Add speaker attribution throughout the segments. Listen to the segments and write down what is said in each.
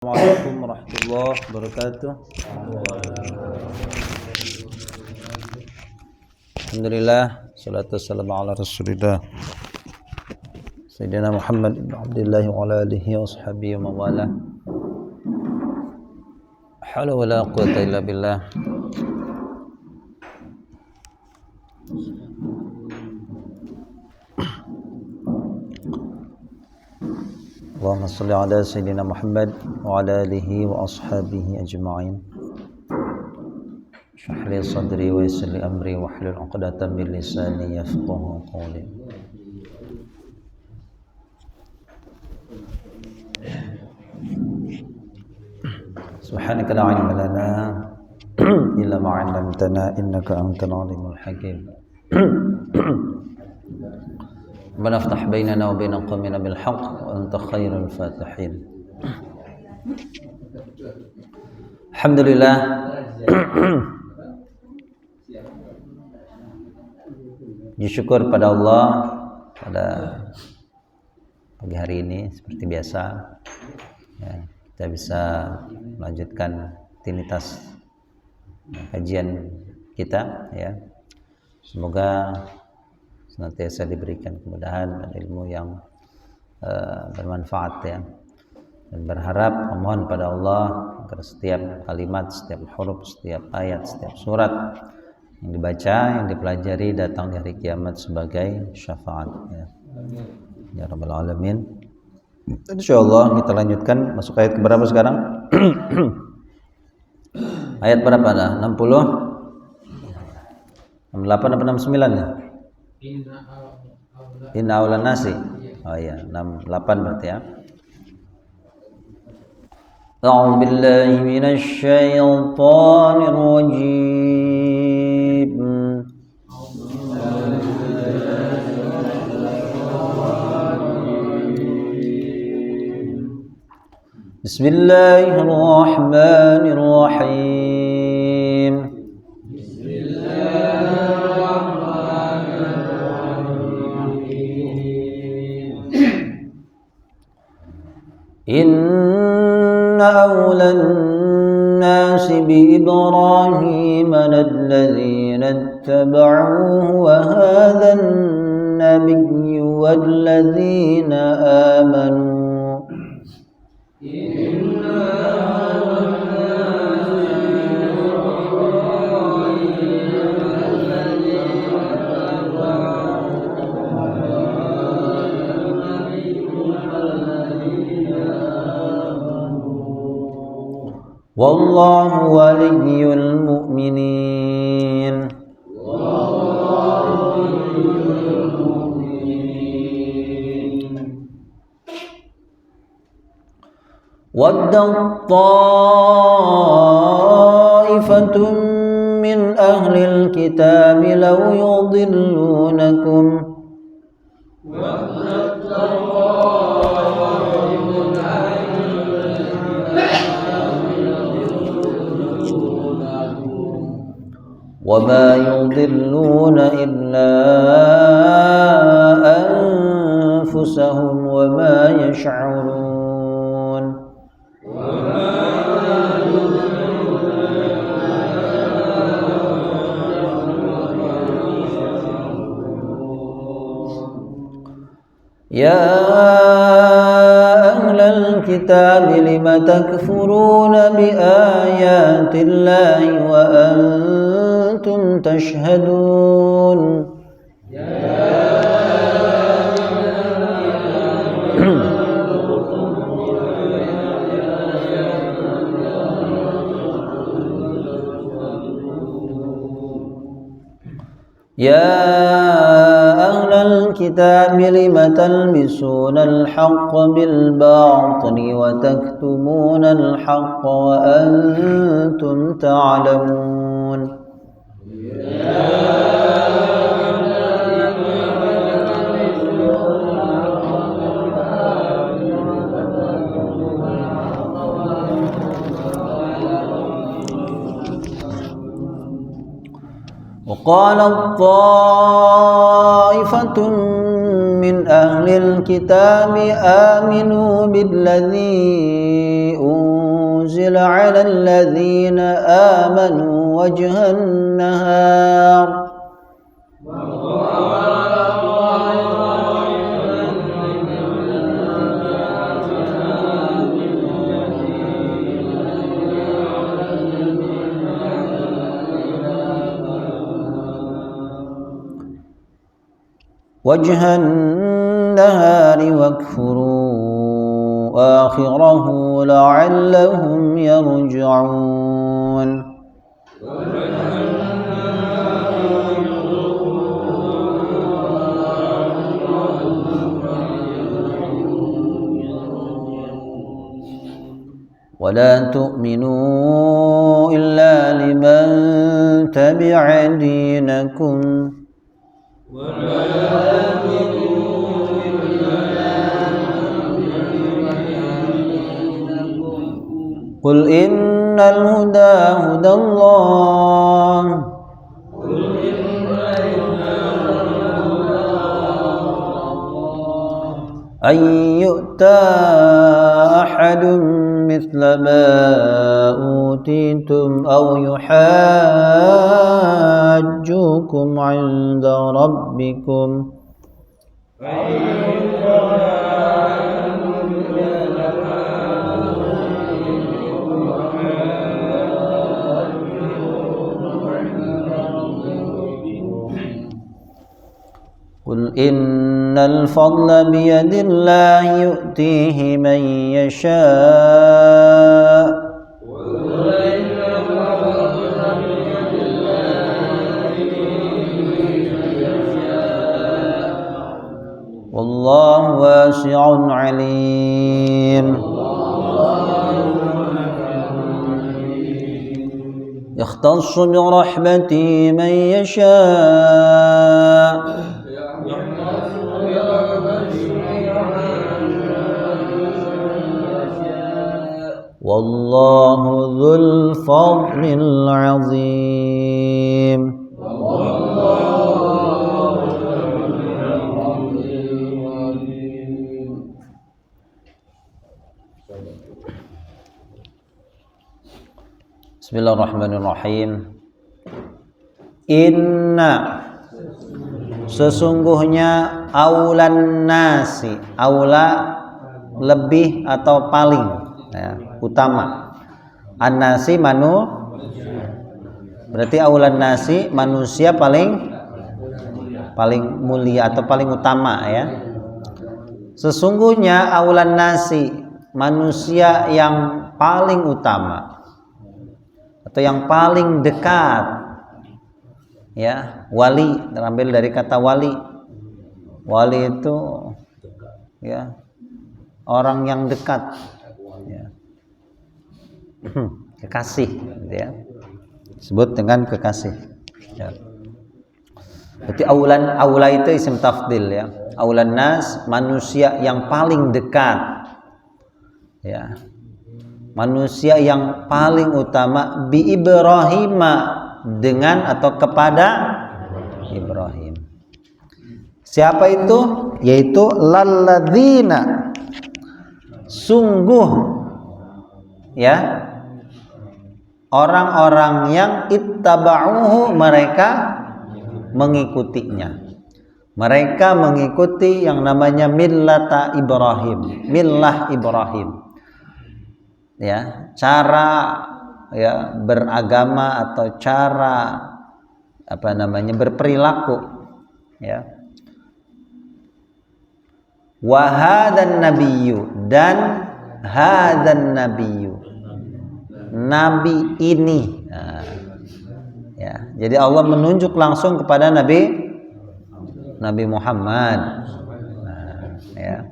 Speaker 1: Assalamualaikum warahmatullahi wabarakatuh. Alhamdulillah, salatu wassalamu ala rasulillah Sayyidina Muhammad ibn Abdullah wa ala alihi wa sahbihi wa mawala. Hawla wa la quwata illa billah. Allahumma salli ala Sayyidina Muhammad wa ala alihi wa ashabihi ajma'in. Shrah li sadri wa yassir li amri wa hlul 'uqdatam min lisani yafqahu qawli. Subhanaka la 'ilma lana illa ma 'allamtana innaka antal 'alimul hakim. Rabbana iftah bainana wa baina qaumina bil haqq wa anta khairul fatihin. Alhamdulillah. Syukur pada Allah pada pagi hari ini seperti biasa ya, kita bisa melanjutkan rutinitas kajian kita ya. Semoga senantiasa diberikan kemudahan dan ilmu yang bermanfaat ya, dan berharap memohon pada Allah agar setiap kalimat, setiap huruf, setiap ayat, setiap surat yang dibaca, yang dipelajari datang di hari kiamat sebagai syafaat ya. Ya Rabbal Alamin. Insyaallah kita lanjutkan, masuk ayat keberapa sekarang? Ayat berapa dah? 60? 68 apa 69 ya? Inna awlan nasi. Oh iya, 68 berarti ya. A'udzu billahi minasy syaithanir rajim. Bismillahirrahmanirrahim. Inna awlan nasi bi Ibrahim lalladzina ittaba'uhu wa hadhan nabiyyu walladzina amanu. Wallahu waliyyul mu'minin. Wadda ta'ifatun min ahlil kitab law yudillunakum وما يضلون إلا أنفسهم وما يشعرون. يا أهل الكتاب لم تكفرون بآيات الله وأنتم تشهدون. يا أهل الكتاب لم تلبسون الحق بالباطل وتكتمون الحق وأنتم تعلمون. وقالت طائفة من أهل الكتاب آمنوا بالذي أنزل أنزل على الذين آمنوا وجه النهار وجه النهار واكفروا آخره لعلهم يرجعون ولا تؤمنوا إلا لمن تبع دينكم قل إن الهدى هدى الله أن يؤتى أحد مثل ما أوتيتم أو يحاجوكم عند ربكم قل إن الفضل بيد الله يؤتيه من يشاء والله واسع عليم يختص برحمته من يشاء والله ذو الفضل العظيم Bismillahirrahmanirrahim. Inna sesungguhnya aulan nasi, aula lebih atau paling ya, utama. An-nasi berarti aulan nasi manusia paling mulia atau paling utama ya. Sesungguhnya aulan nasi manusia yang paling utama atau yang paling dekat ya, wali terambil dari kata wali. Wali itu ya orang yang dekat ya. Kekasih gitu ya, disebut dengan kekasih ya. Berarti aula itu isim tafdil ya. Aulan nas manusia yang paling dekat ya, manusia yang paling utama bi Ibrahim dengan atau kepada Ibrahim. Siapa itu? Yaitu lalladzina sungguh ya orang-orang yang ittaba'uhu mereka mengikutinya. Mereka mengikuti yang namanya millata Ibrahim, millah Ibrahim. Ya, cara ya beragama atau cara berperilaku ya. Wa hadzan nabiyyu dan hadzan nabiyyu, nabi ini ya. Jadi Allah menunjuk langsung kepada Nabi Muhammad ya.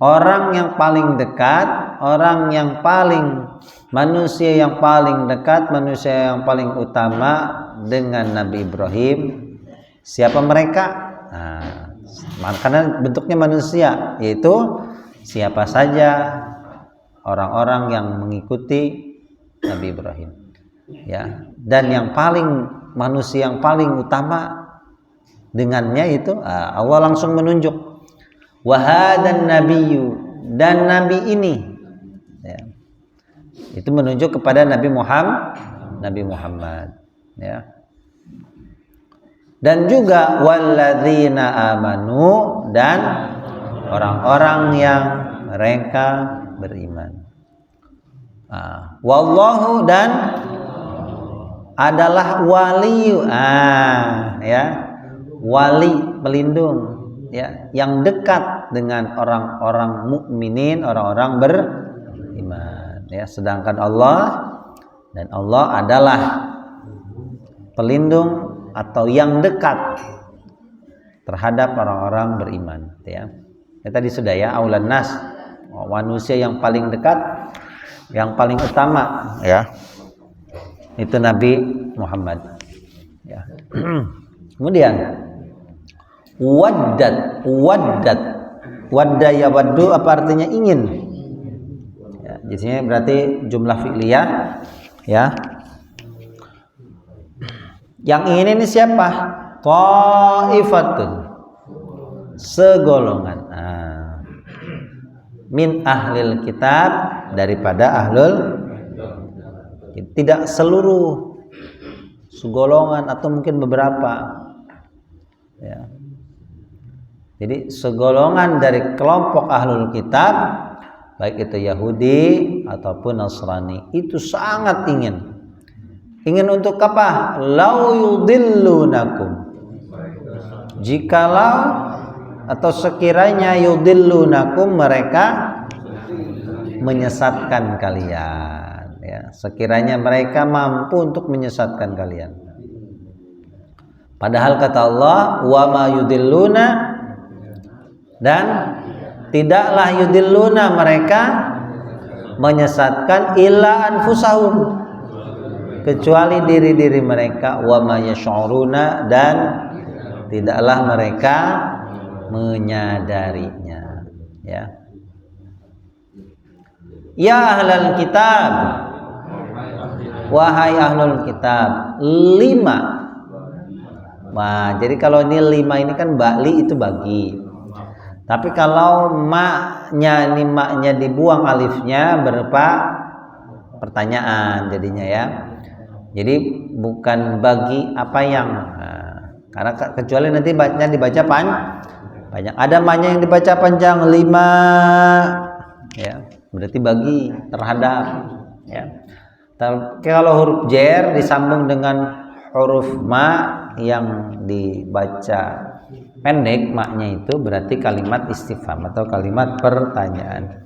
Speaker 1: Orang yang paling dekat, orang yang paling manusia yang paling dekat, manusia yang paling utama dengan Nabi Ibrahim. Siapa mereka? Karena bentuknya manusia, yaitu siapa saja orang-orang yang mengikuti Nabi Ibrahim ya. Dan yang paling manusia yang paling utama dengannya itu Allah langsung menunjuk wa hadan nabiyyu, dan nabi ini ya. Itu menunjuk kepada Nabi Muhammad, ya. Dan juga walladzina amanu, dan orang-orang yang mereka beriman. Wallahu, dan adalah wali, ya, wali, pelindung, ya, yang dekat dengan orang-orang mukminin, orang-orang beriman, ya. Sedangkan Allah adalah pelindung atau yang dekat terhadap orang-orang beriman, ya. Tadi sudah, ya, aulan nas, manusia yang paling dekat, yang paling utama, ya, itu Nabi Muhammad, ya. Kemudian waddat wadda ya waddu, apa artinya ingin, ya, di sini berarti jumlah fi'liyah, ya. Yang ingin ini siapa? Ta'ifatun, segolongan, min ahlil kitab, daripada ahlul, tidak seluruh, segolongan atau mungkin beberapa, ya. Jadi segolongan dari kelompok ahlul kitab, baik itu Yahudi ataupun Nasrani, itu sangat ingin untuk apa? Lau yudillunakum, jikalau atau sekiranya yudillunakum, mereka menyesatkan kalian, ya, sekiranya mereka mampu untuk menyesatkan kalian. Padahal kata Allah, wa ma yudilluna, dan tidaklah yudilluna, mereka menyesatkan, illa anfusahum, kecuali diri-diri mereka, wa ma yash'uruna, dan tidaklah mereka menyadarinya, ya. Ya ahlal kitab, wahai ahlul kitab, 5. Nah, jadi kalau ini 5 ini kan ba'li, itu bagi. Tapi kalau maknya dibuang alifnya, berupa pertanyaan jadinya, ya. Jadi bukan bagi apa yang, karena kecuali nanti dibaca panjang. Ada maknya yang dibaca panjang 5, ya, berarti bagi terhadap, ya. Kalau huruf jer disambung dengan huruf ma yang dibaca pendek, maknya itu berarti kalimat istifham atau kalimat pertanyaan.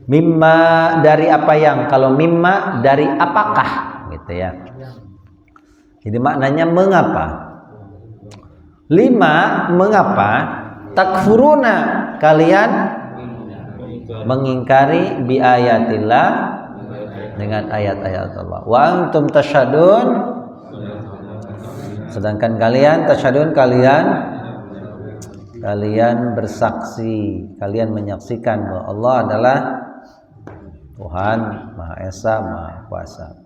Speaker 1: Mimma, dari apa yang, kalau mimma dari apakah, gitu, ya. Jadi maknanya mengapa. 5, mengapa takfuruna, kalian mengingkari bi ayatillah, dengan ayat-ayat Allah. Wa antum tasyhadun, sedangkan kalian tasyhadun, kalian bersaksi, kalian menyaksikan bahwa Allah adalah Tuhan Maha Esa, Maha Kuasa.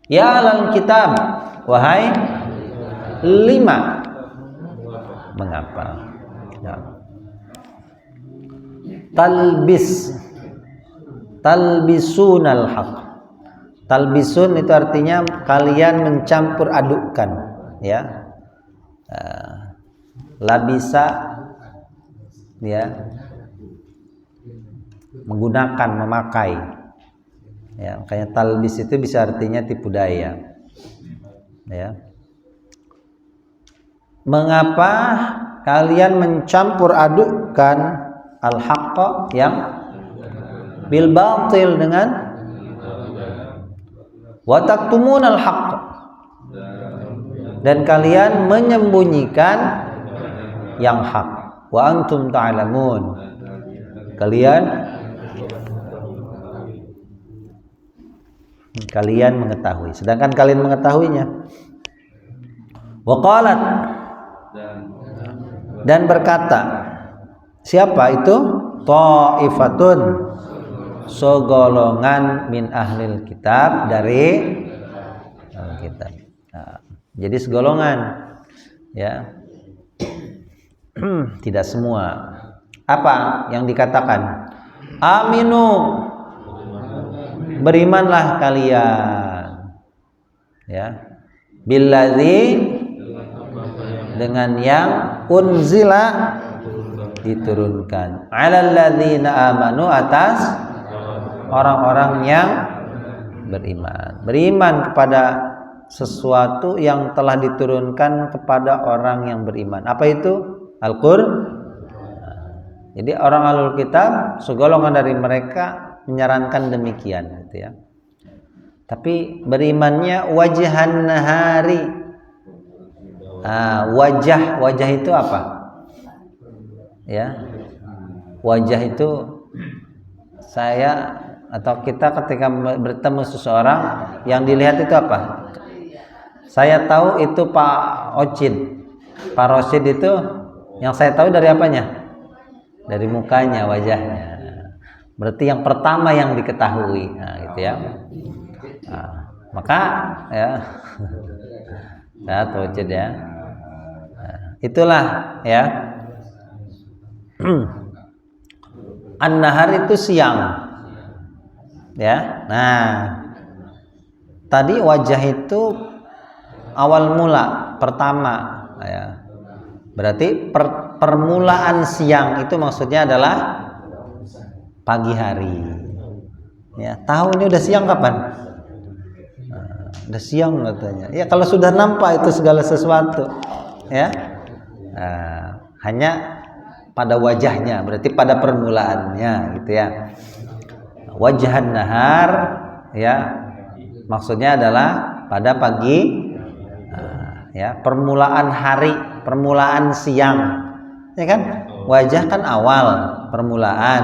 Speaker 1: Ya ahlal kitab, wahai 5, mengapa, ya. Talbisunal haq, talbisun itu artinya kalian mencampur adukkan, ya. Labisa, ya, menggunakan, memakai, ya. Makanya talbis itu bisa artinya tipu daya, ya. Mengapa kalian mencampur adukkan al-haqqa, yang bil batil, dengan wa taktumun al-haqq, dan kalian menyembunyikan yang hak. Wa antum ta'lamun, kalian mengetahui, sedangkan kalian mengetahuinya. Wa qalat, dan berkata, siapa itu? Ta'ifatun, segolongan min ahlil kitab, dari kitab. Nah, jadi segolongan, ya. Tidak semua, Apa yang dikatakan? Aminu, berimanlah kalian, ya, billadzi, dengan yang unzila, diturunkan, alal ladzina amanu, atas orang-orang yang beriman kepada sesuatu yang telah diturunkan kepada orang yang beriman. Apa itu? Al-Qur'an. Jadi orang Ahlul Kitab segolongan dari mereka menyarankan demikian, gitu ya. Tapi berimannya wajhan nahari. Wajah itu apa? Ya. Wajah itu saya atau kita ketika bertemu seseorang yang dilihat itu apa? Saya tahu itu Pak Ocid. Pak Rosid itu yang saya tahu dari apanya? Dari mukanya, wajahnya. Berarti yang pertama yang diketahui, gitu ya. Maka ya, tuh Ocid ya. Itulah ya. An-nahar itu siang. Ya. Nah, tadi wajah itu awal mula, pertama, ya. Berarti permulaan siang itu maksudnya adalah pagi hari. Ya, tahu ini udah siang kapan? Udah siang katanya. Ya, kalau sudah nampak itu segala sesuatu, ya. Hanya pada wajahnya, berarti pada permulaannya, gitu ya. Wajhan nahar, ya, maksudnya adalah pada pagi, ya, permulaan hari, permulaan siang, ya kan? Wajah kan awal, permulaan,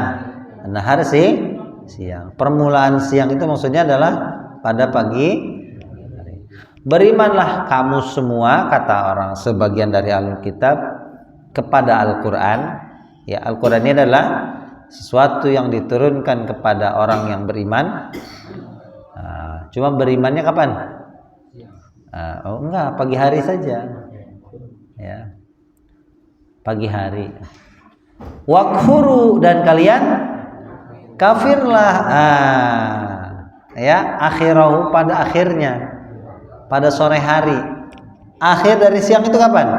Speaker 1: nahar sih siang. Permulaan siang itu maksudnya adalah pada pagi hari. Berimanlah kamu semua, kata orang sebagian dari Ahlul Kitab, kepada Al-Quran. Ya, Al-Quran ini adalah sesuatu yang diturunkan kepada orang yang beriman. Cuma berimannya kapan? Enggak, pagi hari saja. Ya, pagi hari. Wakfuru, dan kalian kafirlah. Ya, akhirahu, pada akhirnya, pada sore hari. Akhir dari siang itu kapan?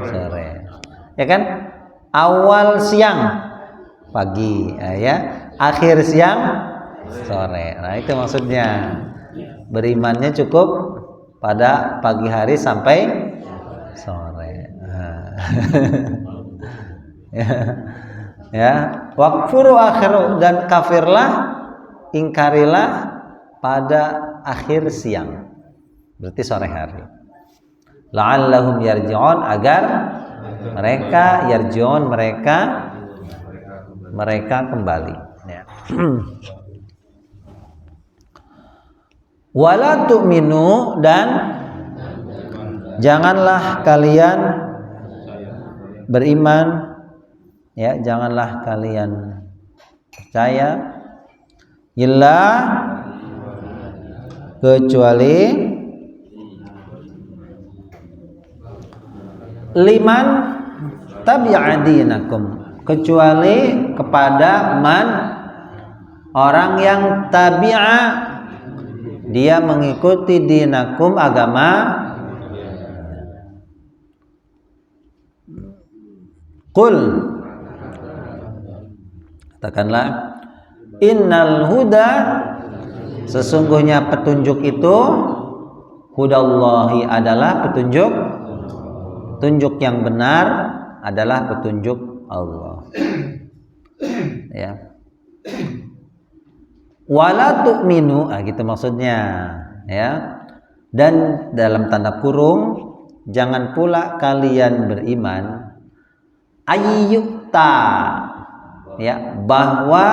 Speaker 1: Sore. Ya kan? Awal siang pagi, ya. Akhir siang sore. Nah, itu maksudnya. Berimannya cukup pada pagi hari sampai sore. Ya. Wakfuru akhiru, dan kafirlah, ingkarilah pada akhir siang. Berarti sore hari. La'allahum yarji'un, agar mereka yarji'un, mereka kembali, ya. Wala tu'minu, dan janganlah kalian beriman, ya, janganlah kalian percaya illa, kecuali liman tabi'a dinakum, kecuali kepada man, orang yang tabi'a, dia mengikuti dinakum, agama. Qul, katakanlah, innal huda, sesungguhnya petunjuk itu, hudallahi, adalah petunjuk yang benar, adalah petunjuk Allah. Ya. Wala tu'minu, gitu maksudnya, ya. Dan dalam tanda kurung, jangan pula kalian beriman ayyukta, ya, bahwa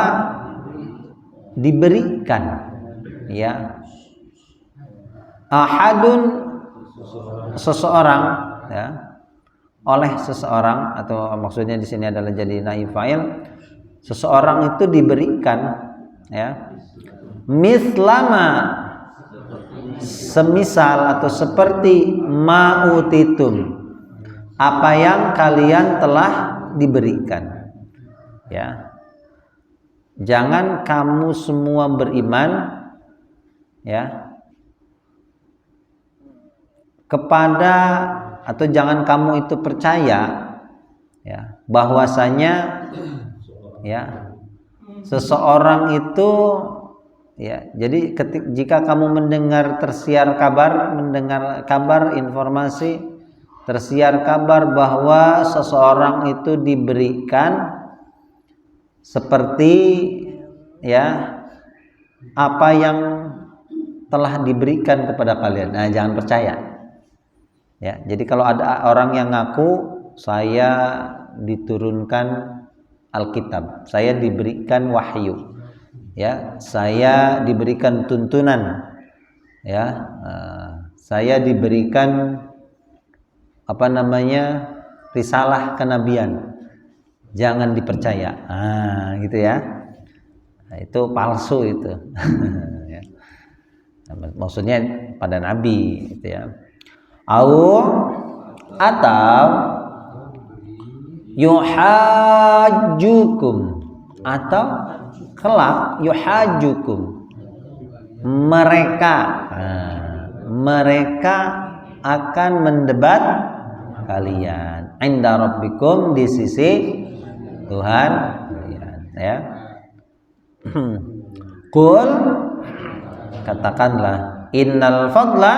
Speaker 1: diberikan, ya, ahadun, seseorang, ya, oleh seseorang, atau maksudnya di sini adalah jadi naib fa'il, seseorang itu diberikan, ya, mislama, semisal atau seperti ma'utitum, apa yang kalian telah diberikan. ya. Jangan kamu semua beriman ya kepada, atau jangan kamu itu percaya ya bahwasanya ya seseorang itu ya, jadi jika kamu mendengar kabar informasi tersiar kabar bahwa seseorang itu diberikan seperti ya apa yang telah diberikan kepada kalian, nah jangan percaya ya. Jadi kalau ada orang yang ngaku saya diturunkan Alkitab, saya diberikan wahyu ya, saya diberikan tuntunan ya, saya diberikan risalah kenabian, jangan dipercaya, gitu ya. Nah, itu palsu itu. Ya. Maksudnya pada nabi gitu ya. Atau yuhajjukum, atau kelak yuhajjukum, mereka akan mendebat kalian inda rabbikum, di sisi Tuhan kalian ya. Qul, katakanlah, innal fadla,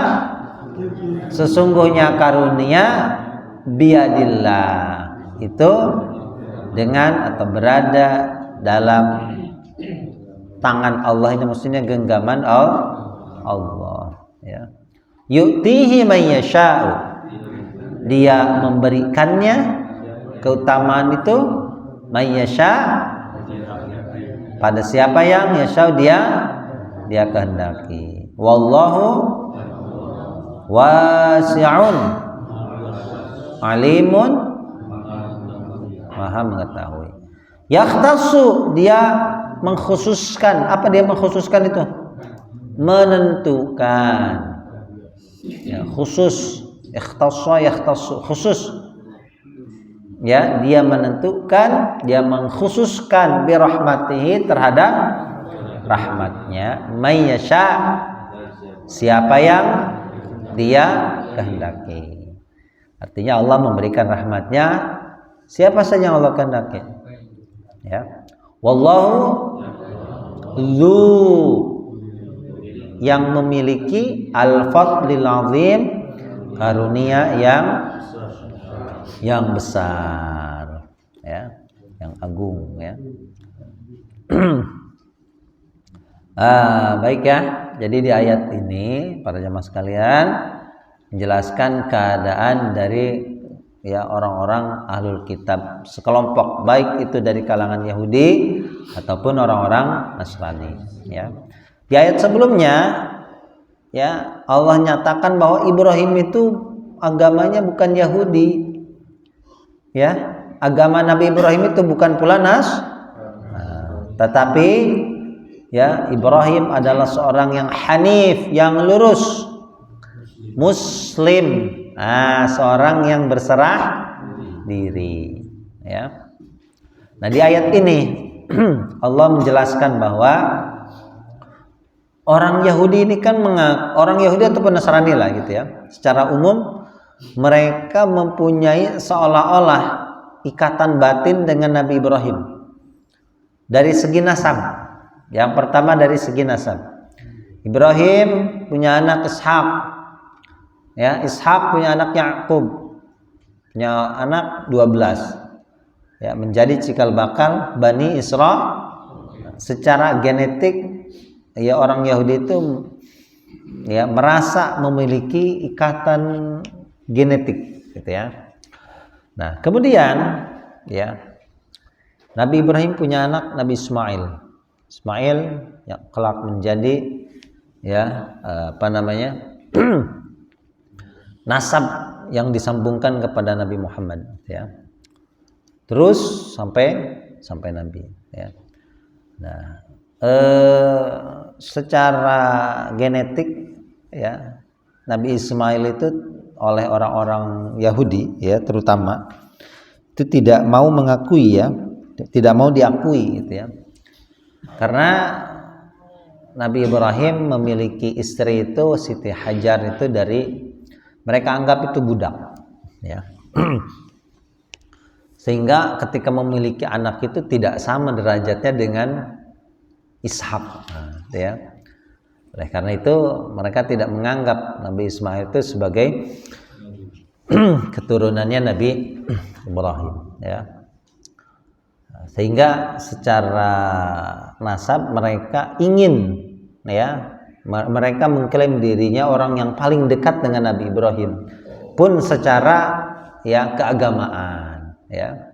Speaker 1: sesungguhnya karunia, biadillah, itu dengan atau berada dalam tangan Allah, ini maksudnya genggaman Allah ya. Yu'tihi man yasha'u, dia memberikannya keutamaan itu, man yasha', pada siapa yang yasha'u dia kehendaki. Wallahu wasi'un alimun, maha mengetahui. Yakhtassu, dia mengkhususkan. Apa dia mengkhususkan itu? Menentukan ya, khusus. Ikhtassa yakhtassu, khusus ya, dia menentukan, dia mengkhususkan birahmatihi, terhadap rahmatnya, may yasha, siapa yang dia kehendaki. Artinya Allah memberikan rahmatnya siapa saja yang Allah kehendaki ya. Wallahu zu, yang memiliki al-fadlil azim, karunia yang besar ya, yang agung ya. Baik ya. Jadi di ayat ini para jamaah sekalian menjelaskan keadaan dari ya orang-orang ahlul kitab sekelompok, baik itu dari kalangan Yahudi ataupun orang-orang Nasrani ya. Di ayat sebelumnya ya Allah nyatakan bahwa Ibrahim itu agamanya bukan Yahudi ya, agama Nabi Ibrahim itu bukan pula tetapi ya Ibrahim adalah seorang yang hanif, yang lurus, muslim, seorang yang berserah diri ya. Nah di ayat ini Allah menjelaskan bahwa orang Yahudi ini kan orang Yahudi ataupun Nasrani lah gitu ya, secara umum mereka mempunyai seolah-olah ikatan batin dengan Nabi Ibrahim dari segi nasab. Yang pertama dari segi nasab, Ibrahim punya anak Ishak ya, Ishak punya anak Yakub, punya anak 12 ya, menjadi cikal bakal Bani Israil. Secara genetik ya orang Yahudi itu ya merasa memiliki ikatan genetik gitu ya. Nah kemudian ya Nabi Ibrahim punya anak Nabi Ismail yang kelak menjadi ya nasab yang disambungkan kepada Nabi Muhammad ya, terus sampai Nabi ya. Nah secara genetik ya Nabi Ismail itu oleh orang-orang Yahudi ya terutama itu tidak mau mengakui ya tidak mau diakui gitu ya. Karena Nabi Ibrahim memiliki istri itu Siti Hajar itu dari mereka anggap itu budak ya. Sehingga ketika memiliki anak itu tidak sama derajatnya dengan Ishak gitu ya. Oleh karena itu mereka tidak menganggap Nabi Ismail itu sebagai keturunannya Nabi Ibrahim ya. Sehingga secara nasab mereka ingin ya, mereka mengklaim dirinya orang yang paling dekat dengan Nabi Ibrahim pun secara ya keagamaan ya.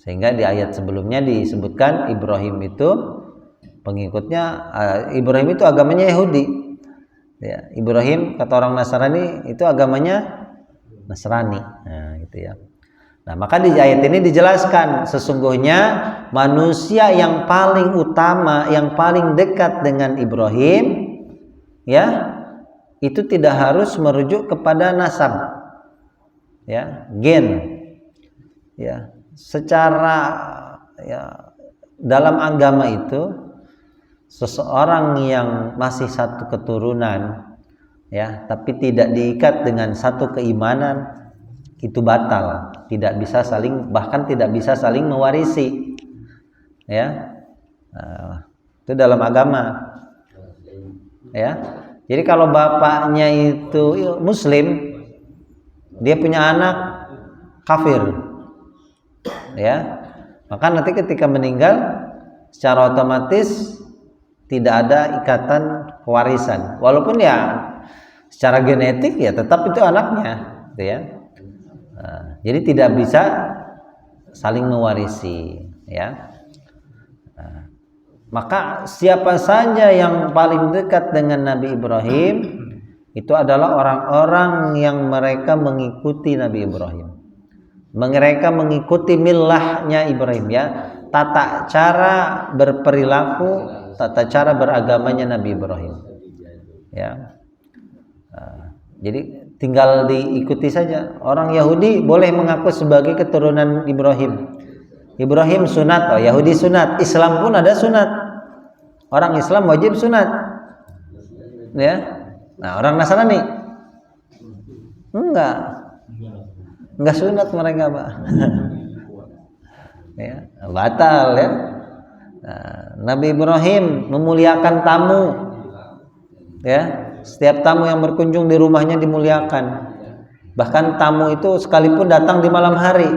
Speaker 1: Sehingga di ayat sebelumnya disebutkan Ibrahim itu pengikutnya, Ibrahim itu agamanya Yahudi ya. Ibrahim kata orang Nasrani itu agamanya Nasrani, nah gitu ya. Nah, maka di ayat ini dijelaskan sesungguhnya manusia yang paling utama, yang paling dekat dengan Ibrahim ya, itu tidak harus merujuk kepada nasab ya, gen ya. Secara ya, dalam agama itu seseorang yang masih satu keturunan ya, tapi tidak diikat dengan satu keimanan itu batal, tidak bisa saling, bahkan tidak bisa saling mewarisi ya. Itu dalam agama ya. Jadi kalau bapaknya itu muslim, dia punya anak kafir ya, maka nanti ketika meninggal secara otomatis tidak ada ikatan warisan, walaupun ya secara genetik ya tetap itu anaknya gitu ya. Jadi tidak bisa saling mewarisi ya. Maka siapa saja yang paling dekat dengan Nabi Ibrahim itu adalah orang-orang yang mereka mengikuti Nabi Ibrahim, mereka mengikuti millahnya Ibrahim ya, tata cara berperilaku, tata cara beragamanya Nabi Ibrahim ya. Jadi tinggal diikuti saja. Orang Yahudi boleh mengaku sebagai keturunan Ibrahim. Ibrahim sunat, oh Yahudi sunat. Islam pun ada sunat. Orang Islam wajib sunat. Ya. Nah, orang Nasrani enggak sunat mereka, Pak. Ya, batal ya. Nah, Nabi Ibrahim memuliakan tamu. Ya. Setiap tamu yang berkunjung di rumahnya dimuliakan. Bahkan tamu itu sekalipun datang di malam hari.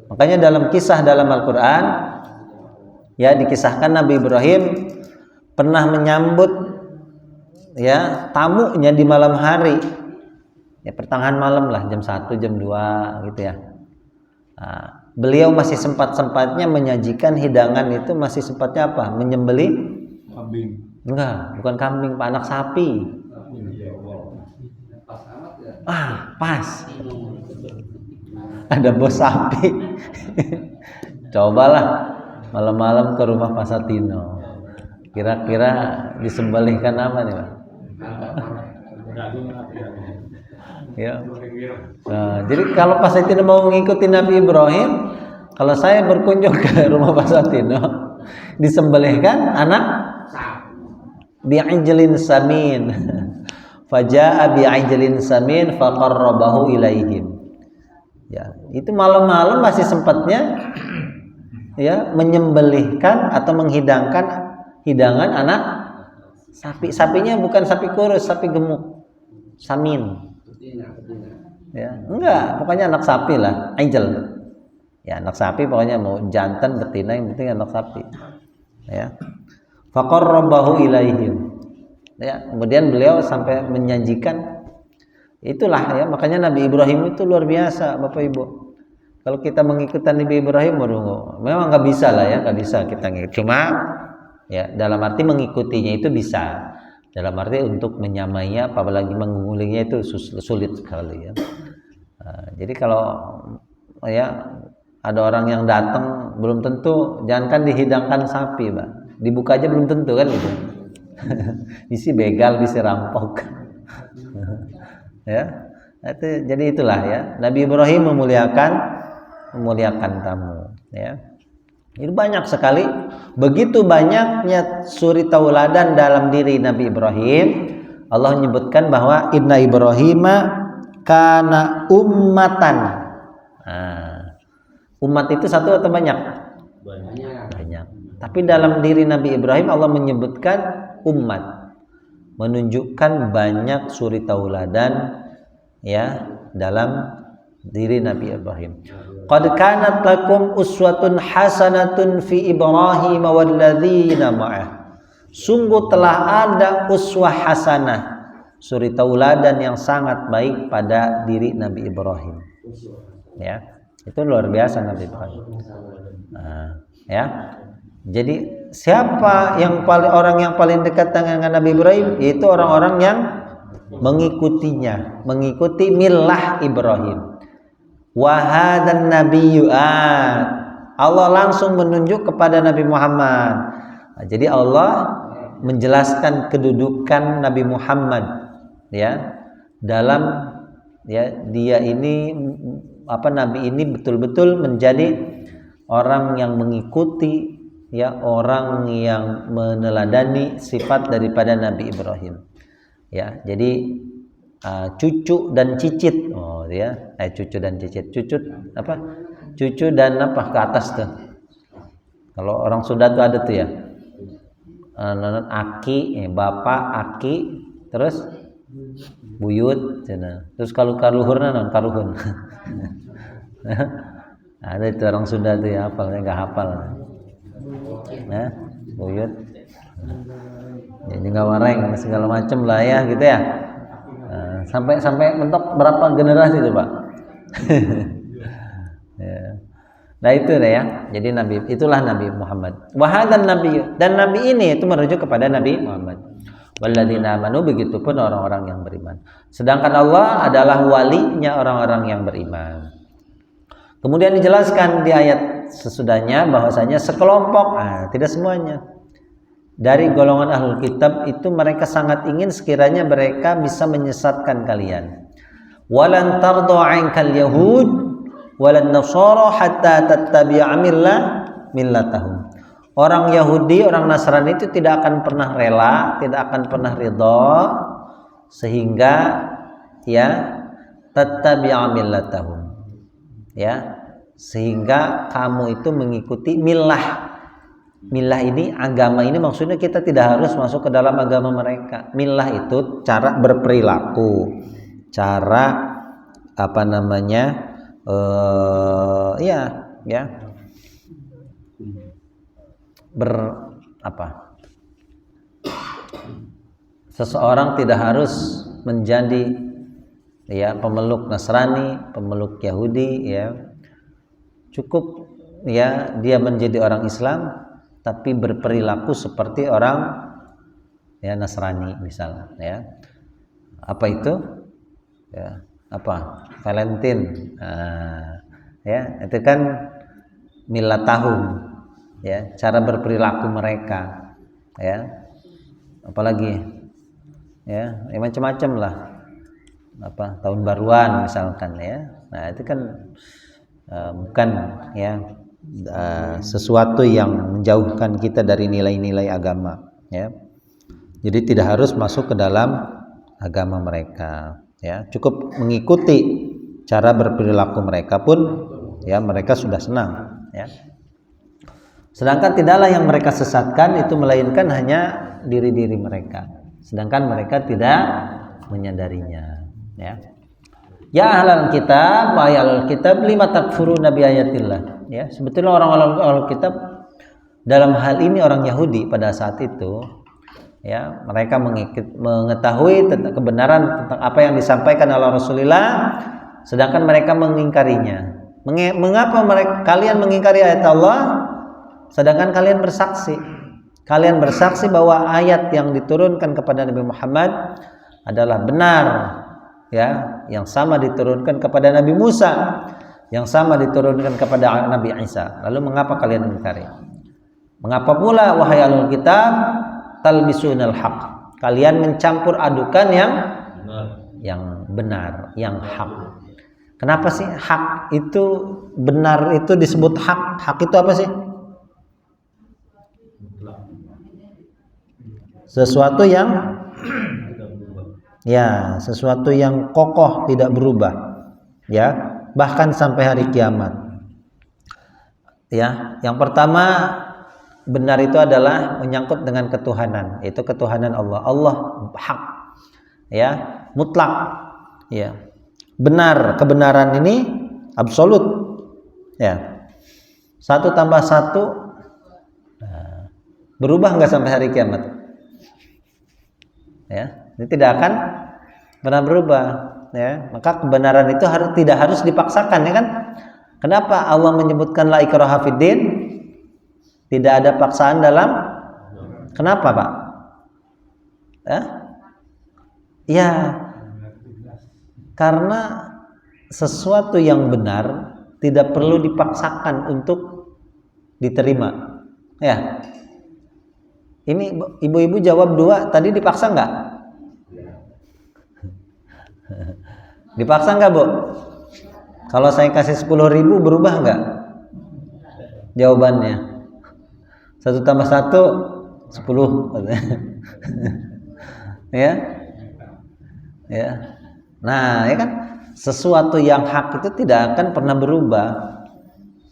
Speaker 1: Makanya dalam kisah dalam Al-Quran ya dikisahkan Nabi Ibrahim pernah menyambut ya tamunya di malam hari. Ya pertengahan malam lah, jam 1, jam 2 gitu ya. Nah, beliau masih sempat-sempatnya menyajikan hidangan itu, masih sempatnya apa? Menyembelih kambing. Enggak, bukan kambing, Pak, anak sapi. Pas. Ada bos sapi. Cobalah malam-malam ke rumah Pak Satino. Kira-kira disembelihkan apa nih, Pak? Ya. Nah, jadi kalau Pak Satino mau mengikuti Nabi Ibrahim, kalau saya berkunjung ke rumah Pak Satino, disembelihkan anak bi'ijlin samin. Faja'a bi'ijlin samin faqarrabahu ilaihim. Ya, itu malam-malam masih sempatnya ya menyembelihkan atau menghidangkan hidangan anak sapi. Sapinya bukan sapi kurus, sapi gemuk. Samin. Ya, enggak, pokoknya anak sapi lah, ijl. Ya, anak sapi pokoknya mau jantan betina yang penting anak sapi. Ya. Faqarrabahu ilaihim. Ya, kemudian beliau sampai menjanjikan itulah ya, makanya Nabi Ibrahim itu luar biasa Bapak Ibu. Kalau kita mengikuti Nabi Ibrahim memang nggak bisa lah ya, nggak bisa kita ngikut. Cuma ya dalam arti mengikutinya itu bisa. Dalam arti untuk menyamainya apalagi mengunggulingnya itu sulit sekali ya. Jadi kalau ya ada orang yang datang belum tentu, jangankan dihidangkan sapi, Pak. Dibuka aja belum tentu kan gitu. Isi begal, bisa rampok. Ya. Jadi itulah ya. Nabi Ibrahim memuliakan memuliakan tamu, ya. Itu banyak sekali, begitu banyaknya suri tauladan dalam diri Nabi Ibrahim. Allah menyebutkan bahwa inna Ibrahima kana ummatan. Umat itu satu atau banyak? Banyak. Tapi dalam diri Nabi Ibrahim Allah menyebutkan umat, menunjukkan banyak suri tauladan, ya, dalam diri Nabi Ibrahim. Qad kanat lakum uswatun hasanatun fi Ibrahim walladzina ma'ah. Sungguh telah ada uswah hasanah, suri tauladan yang sangat baik pada diri Nabi Ibrahim. Ya, itu luar biasa Nabi Ibrahim. Ya. Jadi siapa orang yang paling dekat dengan Nabi Ibrahim? Yaitu orang-orang yang mengikutinya, mengikuti millah Ibrahim. Wahadan nabiyyu, Allah langsung menunjuk kepada Nabi Muhammad. Jadi Allah menjelaskan kedudukan Nabi Muhammad, ya, dalam, ya, dia ini Nabi ini betul-betul menjadi orang yang mengikuti, ya, orang yang meneladani sifat daripada Nabi Ibrahim. Ya, jadi cucu dan cicit, cucu dan cicit, cucu dan ke atas tuh. Kalau orang Sunda tuh ada tuh, ya, aki, bapak, aki, terus buyut, terus kalau kaluhurna non kaluhun. Ada itu orang Sunda tuh, ya, hafalnya nggak hafal, buyut, jadi nggak wareng segala macem lah, ya, gitu ya. Sampai mentok berapa generasi itu, Pak? Ya. Nah itu deh, ya. Jadi itulah Nabi Muhammad. Wahadan Nabi, dan Nabi ini itu merujuk kepada Nabi Muhammad. Walladzina amanu, begitupun orang-orang yang beriman. Sedangkan Allah adalah walinya orang-orang yang beriman. Kemudian dijelaskan di ayat sesudahnya bahwasanya sekelompok, tidak semuanya, dari golongan ahlul kitab itu mereka sangat ingin sekiranya mereka bisa menyesatkan kalian. Walan tardu 'ankal yahud walan nasara hatta tattabi'a millatahum. Orang Yahudi, orang Nasrani itu tidak akan pernah rela, tidak akan pernah ridha sehingga, ya, tattabi'a millatahum, ya, sehingga kamu itu mengikuti millah. Millah ini, agama ini, maksudnya kita tidak harus masuk ke dalam agama mereka. Millah itu cara berperilaku, cara seseorang tidak harus menjadi, ya, pemeluk Nasrani, pemeluk Yahudi, ya, cukup, ya, dia menjadi orang Islam tapi berperilaku seperti orang, ya, Nasrani misalnya, ya. Apa itu? Ya, Valentine. Ya, itu kan millatahum, ya, cara berperilaku mereka, ya. Apalagi, ya, macam-macam lah. Tahun baruan misalkan, ya. Nah, itu kan bukan, ya, sesuatu yang menjauhkan kita dari nilai-nilai agama, ya. Jadi tidak harus masuk ke dalam agama mereka, ya, cukup mengikuti cara berperilaku mereka pun, ya, mereka sudah senang, ya. Sedangkan tidaklah yang mereka sesatkan itu melainkan hanya diri-diri mereka, sedangkan mereka tidak menyadarinya, ya. Ya ahlal kitab, wa ahlul kitab lima takfuruna bi ayatillah. Ya, sebetulnya orang ahlul kitab dalam hal ini orang Yahudi pada saat itu, ya, mereka mengetahui tentang kebenaran tentang apa yang disampaikan oleh Rasulullah, sedangkan mereka mengingkarinya. Mengapa kalian mengingkari ayat Allah sedangkan kalian bersaksi? Kalian bersaksi bahwa ayat yang diturunkan kepada Nabi Muhammad adalah benar, ya, yang sama diturunkan kepada Nabi Musa, yang sama diturunkan kepada Nabi Isa. Lalu mengapa kalian mengingkari? Mengapa pula wahai ahlul kitab talbisunal haq, kalian mencampur adukan yang benar, yang hak. Kenapa sih hak itu, benar itu disebut hak? Hak itu apa sih? Sesuatu yang sesuatu yang kokoh, tidak berubah. Ya, bahkan sampai hari kiamat. Ya, yang pertama benar itu adalah menyangkut dengan ketuhanan, yaitu ketuhanan Allah. Allah hak. Ya, mutlak. Ya. Benar, kebenaran ini absolut. Ya. 1 tambah 1 berubah nggak sampai hari kiamat? Ya, ini tidak akan pernah berubah. Ya, maka kebenaran itu tidak harus dipaksakan, ya kan? Kenapa Allah menyebutkan la ikraha fiddin? Tidak ada paksaan dalam. Kenapa, Pak? Ya, karena sesuatu yang benar tidak perlu dipaksakan untuk diterima. Ya. Ini ibu-ibu jawab 2, tadi dipaksa nggak? Dipaksa nggak, Bu? Kalau saya kasih 10.000 berubah nggak jawabannya? 1 tambah 1 10. Ya. Ya. Nah, ya kan, sesuatu yang hak itu tidak akan pernah berubah.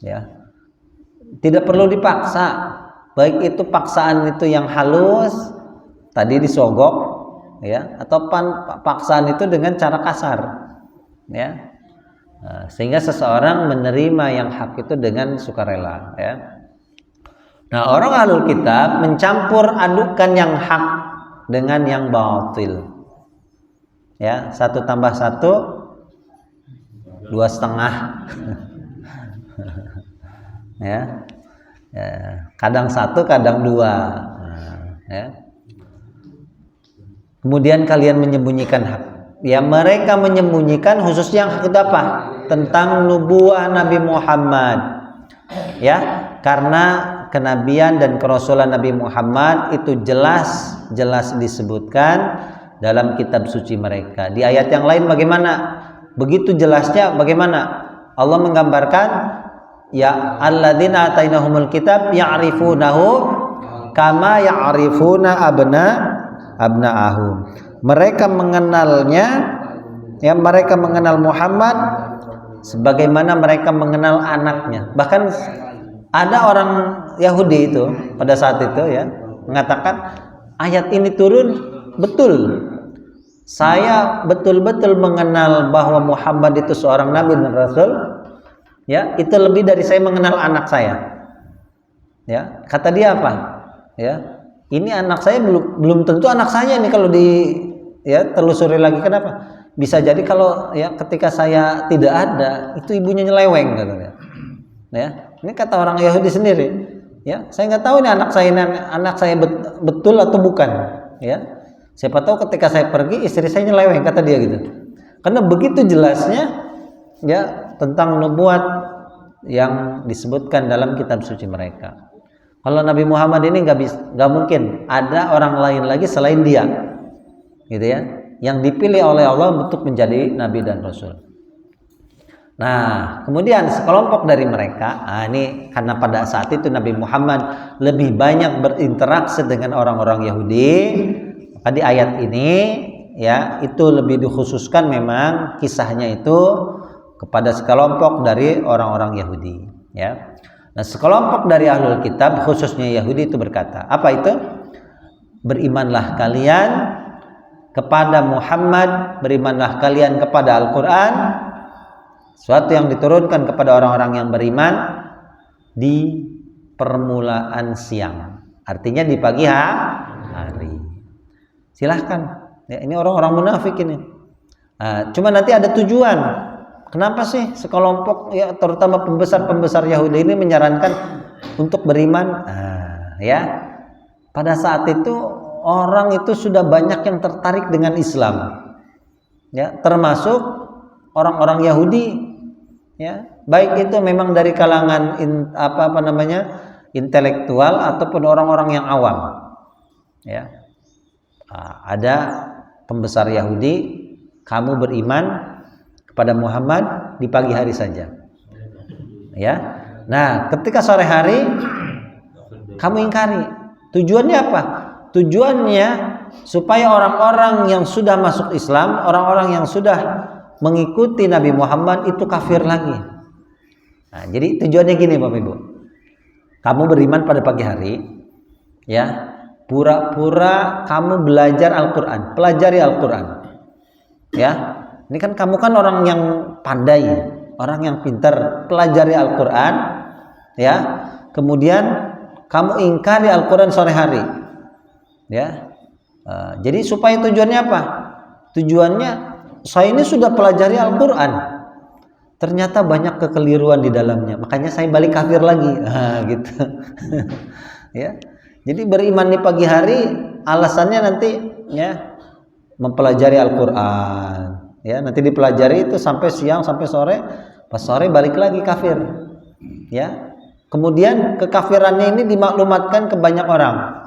Speaker 1: Ya. Tidak perlu dipaksa. Baik itu paksaan itu yang halus, tadi disogok, ya, atau paksaan itu dengan cara kasar, ya. Nah, sehingga seseorang menerima yang hak itu dengan sukarela, ya. Nah, orang ahlul kitab mencampur adukan yang hak dengan yang batil. Ya, 1 tambah 1 2,5. Ya. Ya, kadang 1, kadang 2. Nah, ya. Kemudian kalian menyembunyikan hak. Ya, mereka menyembunyikan khususnya yang hak apa? Tentang nubuah Nabi Muhammad. Ya, karena kenabian dan kerasulan Nabi Muhammad itu jelas disebutkan dalam kitab suci mereka. Di ayat yang lain bagaimana? Begitu jelasnya bagaimana? Allah menggambarkan, ya alladzina atainahumul kitab ya'rifunahu kama ya'rifuna abna'ahum. Mereka mengenalnya, ya, mereka mengenal Muhammad sebagaimana mereka mengenal anaknya. Bahkan ada orang Yahudi itu pada saat itu, ya, mengatakan ayat ini turun betul. Saya betul-betul mengenal bahwa Muhammad itu seorang nabi dan rasul. Ya, itu lebih dari saya mengenal anak saya. Ya, kata dia apa? Ya, ini anak saya belum tentu anak saya nih kalau telusuri lagi. Kenapa? Bisa jadi kalau ketika saya tidak ada, itu ibunya nyeleweng katanya. Ya, ini kata orang Yahudi sendiri. Ya, saya nggak tahu ini anak saya betul atau bukan. Ya, siapa tahu ketika saya pergi istri saya nyeleweng, kata dia gitu. Karena begitu jelasnya, ya, tentang nubuat yang disebutkan dalam kitab suci mereka. Kalau Nabi Muhammad ini nggak mungkin ada orang lain lagi selain dia, gitu ya, yang dipilih oleh Allah untuk menjadi nabi dan rasul. Nah, kemudian sekelompok dari mereka, ini karena pada saat itu Nabi Muhammad lebih banyak berinteraksi dengan orang-orang Yahudi, maka di ayat ini, ya, itu lebih dikhususkan memang kisahnya itu kepada sekelompok dari orang-orang Yahudi, ya. Nah, sekelompok dari ahlul kitab khususnya Yahudi itu berkata, apa itu? Berimanlah kalian kepada Muhammad, berimanlah kalian kepada Al-Quran, suatu yang diturunkan kepada orang-orang yang beriman di permulaan siang, artinya di pagi hari. Silahkan, ya, ini orang-orang munafik ini. Cuma nanti ada tujuan. Kenapa sih sekelompok, ya, terutama pembesar Yahudi ini menyarankan untuk beriman? Ya, pada saat itu orang itu sudah banyak yang tertarik dengan Islam, ya, termasuk orang-orang Yahudi, ya, baik itu memang dari kalangan intelektual ataupun orang-orang yang awam, ya. Ada pembesar Yahudi, kamu beriman kepada Muhammad di pagi hari saja. Ya. Nah, ketika sore hari kamu ingkari. Tujuannya apa? Tujuannya supaya orang-orang yang sudah masuk Islam, orang-orang yang sudah mengikuti Nabi Muhammad itu kafir lagi. Nah, jadi tujuannya gini Bapak Ibu. Kamu beriman pada pagi hari, ya, pura-pura kamu belajar Al-Quran, pelajari Al-Quran. Ya, ini kan kamu kan orang yang pandai, orang yang pintar, pelajari Al-Quran, ya. Kemudian kamu ingkari Al-Quran sore hari, ya. Jadi supaya tujuannya apa? Tujuannya saya ini sudah pelajari Al-Quran, ternyata banyak kekeliruan di dalamnya, makanya saya balik kafir lagi, gitu. Ya. Jadi beriman di pagi hari alasannya nanti, ya, mempelajari Al-Quran, ya, nanti dipelajari itu sampai siang sampai sore, pas sore balik lagi kafir, ya. Kemudian kekafirannya ini dimaklumatkan ke banyak orang,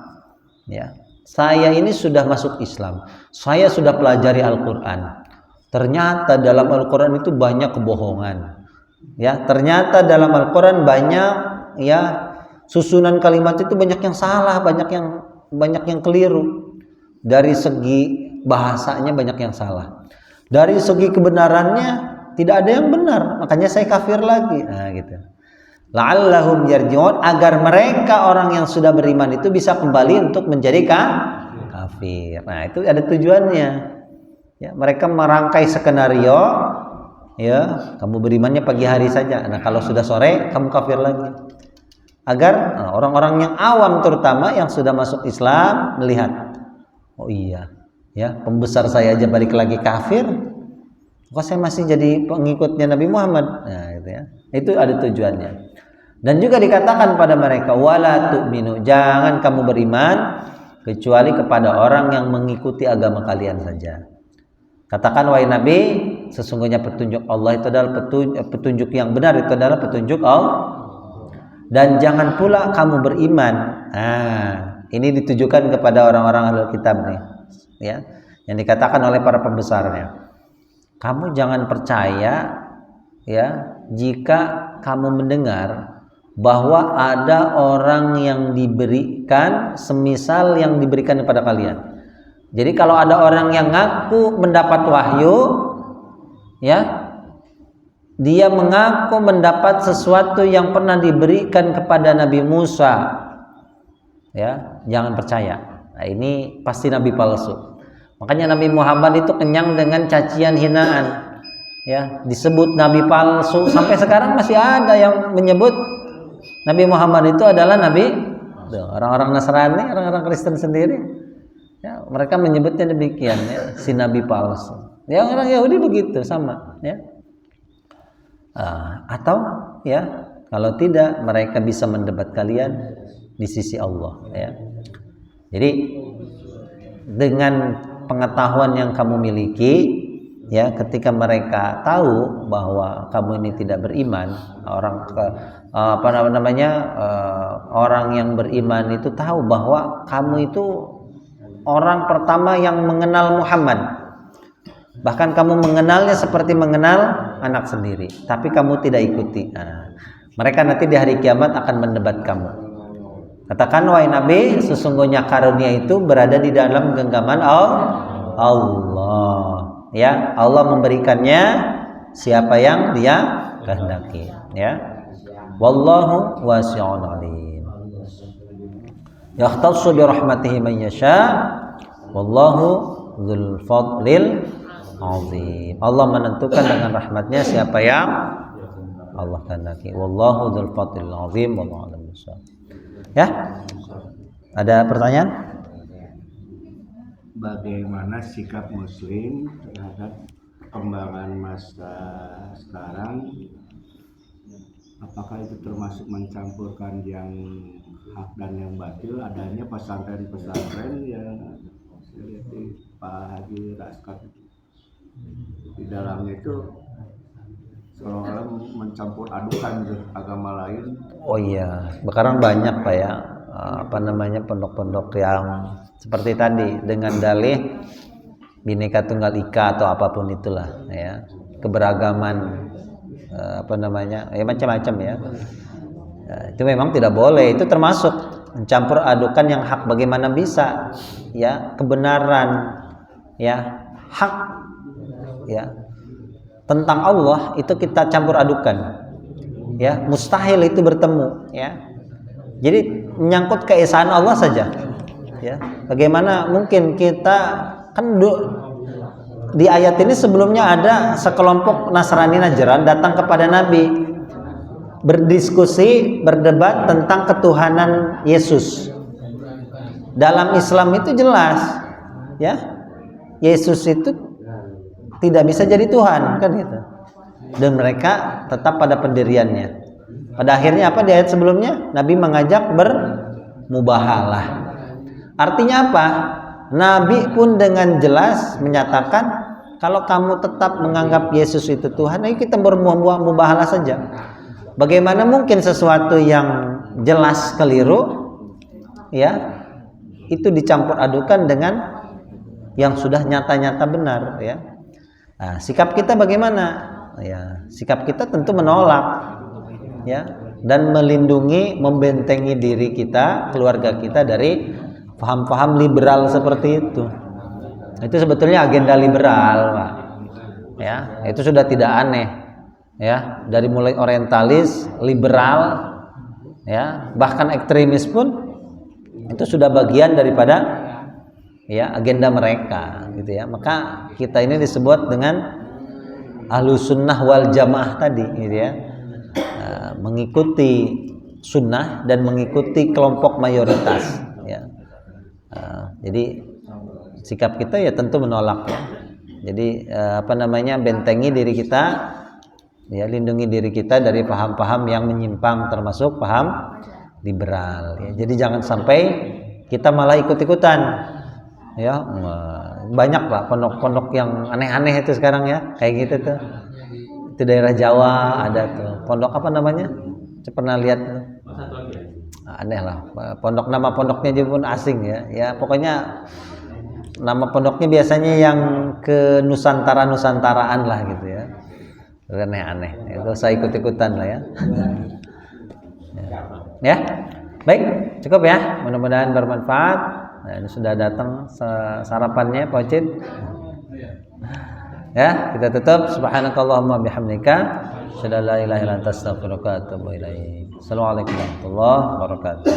Speaker 1: ya. Saya ini sudah masuk Islam, saya sudah pelajari Al-Quran, ternyata dalam Al-Quran itu banyak kebohongan, ya. Ternyata dalam Al-Quran banyak, ya, susunan kalimat itu banyak yang salah, banyak yang keliru. Dari segi bahasanya banyak yang salah, dari segi kebenarannya tidak ada yang benar, makanya saya kafir lagi. Nah, gitu. La'allahum yarji'un, agar mereka orang yang sudah beriman itu bisa kembali untuk menjadi kafir. Nah, itu ada tujuannya. Ya, mereka merangkai skenario, ya, kamu berimannya pagi hari saja. Nah, kalau sudah sore kamu kafir lagi. Agar orang-orang yang awam terutama yang sudah masuk Islam melihat, oh iya, ya, pembesar saya aja balik lagi kafir, kok saya masih jadi pengikutnya Nabi Muhammad. Nah, gitu ya. Itu ada tujuannya. Dan juga dikatakan pada mereka, wala tu'minu, jangan kamu beriman kecuali kepada orang yang mengikuti agama kalian saja. Katakan wahai Nabi, sesungguhnya petunjuk Allah itu adalah petunjuk yang benar, itu adalah petunjuk Allah. Dan jangan pula kamu beriman. Nah, ini ditujukan kepada orang-orang Ahlul Kitab nih, ya, yang dikatakan oleh para pembesarnya. Kamu jangan percaya, ya, jika kamu mendengar bahwa ada orang yang diberikan semisal yang diberikan kepada kalian. Jadi kalau ada orang yang ngaku mendapat wahyu, ya, dia mengaku mendapat sesuatu yang pernah diberikan kepada Nabi Musa, ya, jangan percaya. Nah, ini pasti nabi palsu. Makanya Nabi Muhammad itu kenyang dengan cacian hinaan, ya, disebut nabi palsu. Sampai sekarang masih ada yang menyebut Nabi Muhammad itu adalah nabi. Orang-orang Nasrani, orang-orang Kristen sendiri, ya, mereka menyebutnya demikian, ya, si nabi palsu. Ya, orang Yahudi begitu sama, ya. Atau, ya, kalau tidak mereka bisa mendebat kalian di sisi Allah, ya. Jadi dengan pengetahuan yang kamu miliki, ya, ketika mereka tahu bahwa kamu ini tidak beriman, orang yang beriman itu tahu bahwa kamu itu orang pertama yang mengenal Muhammad. Bahkan kamu mengenalnya seperti mengenal anak sendiri, tapi kamu tidak ikuti. Nah, mereka nanti di hari kiamat akan mendebat kamu. Katakan wahai Nabi, sesungguhnya karunia itu berada di dalam genggaman Allah. Ya, Allah memberikannya siapa yang Dia kehendaki. Ya, wallahu wasi'un alim. Yakhtassu bi rahmatihi man yasha, wallahu dzul fadlil azim. Allah menentukan dengan rahmatnya siapa yang Allah kehendaki. Wallahu dzul fadlil azim. Wallahu a'lam bishawab. Ya, ada pertanyaan?
Speaker 2: Bagaimana sikap Muslim terhadap perkembangan masa sekarang? Apakah itu termasuk mencampurkan yang hak dan yang batil? Adanya pesantren-pesantren yang saya lihat di Pak Haji Raskat di dalamnya itu seolah-olah mencampur adukan agama lain.
Speaker 1: Oh iya, sekarang banyak Pak, ya, pondok-pondok yang seperti tadi dengan dalih Bhinneka Tunggal Ika atau apapun itulah, ya, keberagaman macam-macam ya. Itu memang tidak boleh, itu termasuk mencampur adukan yang hak. Bagaimana bisa ya kebenaran ya hak ya tentang Allah itu kita campur adukan ya, mustahil itu bertemu ya. Jadi menyangkut keesaan Allah saja ya. Bagaimana mungkin kita kan di ayat ini sebelumnya ada sekelompok Nasrani Najran datang kepada Nabi berdiskusi, berdebat tentang ketuhanan Yesus. Dalam Islam itu jelas ya, Yesus itu tidak bisa jadi Tuhan kan gitu. Dan mereka tetap pada pendiriannya. Pada akhirnya apa di ayat sebelumnya? Nabi mengajak bermubahalah. Artinya apa? Nabi pun dengan jelas menyatakan kalau kamu tetap menganggap Yesus itu Tuhan, ayo kita bermubahalah saja. Bagaimana mungkin sesuatu yang jelas keliru ya itu dicampur adukan dengan yang sudah nyata-nyata benar ya. Nah, sikap kita bagaimana? Ya, sikap kita tentu menolak ya, dan melindungi, membentengi diri kita, keluarga kita dari paham-paham liberal seperti itu. Itu sebetulnya agenda liberal, Pak. Ya, itu sudah tidak aneh. Ya, dari mulai orientalis, liberal, ya, bahkan ekstremis pun itu sudah bagian daripada ya agenda mereka, gitu ya. Maka kita ini disebut dengan Ahlus Sunnah wal Jamaah tadi, gitu ya. Mengikuti sunnah dan mengikuti kelompok mayoritas, ya. Jadi sikap kita ya tentu menolak, ya. Jadi bentengi diri kita, ya, lindungi diri kita dari paham-paham yang menyimpang, termasuk paham liberal, ya. Jadi jangan sampai kita malah ikut-ikutan, ya. Banyak Pak pondok-pondok yang aneh-aneh itu sekarang ya, kayak gitu tuh. Itu daerah Jawa ada tuh. Pondok apa namanya? Saya pernah lihat tuh. Aneh lah. Pondok, nama pondoknya juga pun asing ya. Ya pokoknya nama pondoknya biasanya yang ke Nusantara-Nusantaraan lah gitu ya. Aneh-aneh. Itu saya ikut-ikutan lah ya. Ya. Baik, cukup ya. Mudah-mudahan bermanfaat. Nah, ini sudah datang sarapannya Pak Ocit. Ya, kita tutup. Subhanakallahumma bihamdika asyhadu an la ilaha illa anta astaghfiruka wa atubu ilaik. Assalamualaikum warahmatullahi wabarakatuh.